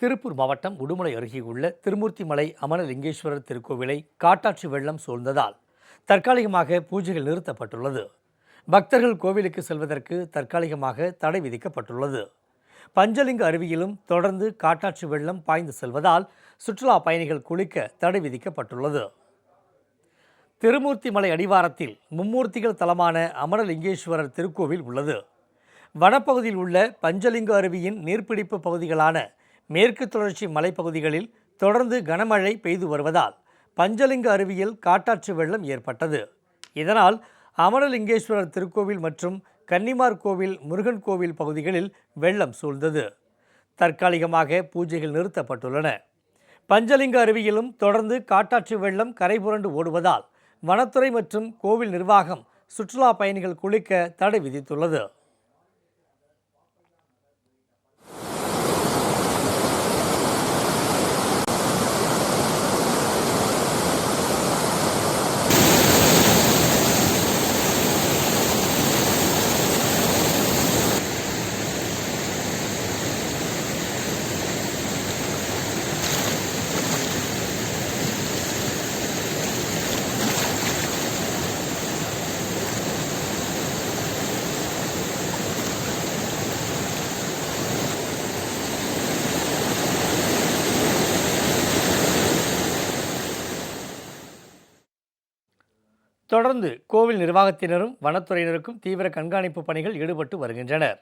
திருப்பூர் மாவட்டம் உடுமலை அருகே உள்ள திருமூர்த்திமலை அமரலிங்கேஸ்வரர் திருக்கோவிலை காட்டாற்று வெள்ளம் சூழ்ந்ததால் தற்காலிகமாக பூஜைகள் நிறுத்தப்பட்டுள்ளது. பக்தர்கள் கோவிலுக்கு செல்வதற்கு தற்காலிகமாக தடை விதிக்கப்பட்டுள்ளது. பஞ்சலிங்க அருவியிலும் தொடர்ந்து காட்டாற்று வெள்ளம் பாய்ந்து செல்வதால் சுற்றுலா பயணிகள் குளிக்க தடை விதிக்கப்பட்டுள்ளது. திருமூர்த்திமலை அடிவாரத்தில் மும்மூர்த்திகள் தலமான அமரலிங்கேஸ்வரர் திருக்கோவில் உள்ளது. வனப்பகுதியில் உள்ள பஞ்சலிங்க அருவியின் நீர்பிடிப்பு பகுதிகளான மேற்கு தொடர்ச்சி மலைப்பகுதிகளில் தொடர்ந்து கனமழை பெய்து வருவதால் பஞ்சலிங்க அருவியில் காட்டாற்று வெள்ளம் ஏற்பட்டது. இதனால் அமரலிங்கேஸ்வரர் திருக்கோவில் மற்றும் கன்னிமார் கோவில், முருகன் கோவில் பகுதிகளில் வெள்ளம் சூழ்ந்தது. தற்காலிகமாக பூஜைகள் நிறுத்தப்பட்டுள்ளன. பஞ்சலிங்க அருவியிலும் தொடர்ந்து காட்டாற்று வெள்ளம் கரைபுரண்டு ஓடுவதால் வனத்துறை மற்றும் கோவில் நிர்வாகம் சுற்றுலா பயணிகள் குளிக்க தடை விதித்துள்ளது. தொடர்ந்து கோவில் நிர்வாகத்தினரும் வனத்துறையினருக்கும் தீவிர கண்காணிப்பு பணிகள் ஈடுபட்டு வருகின்றனர்.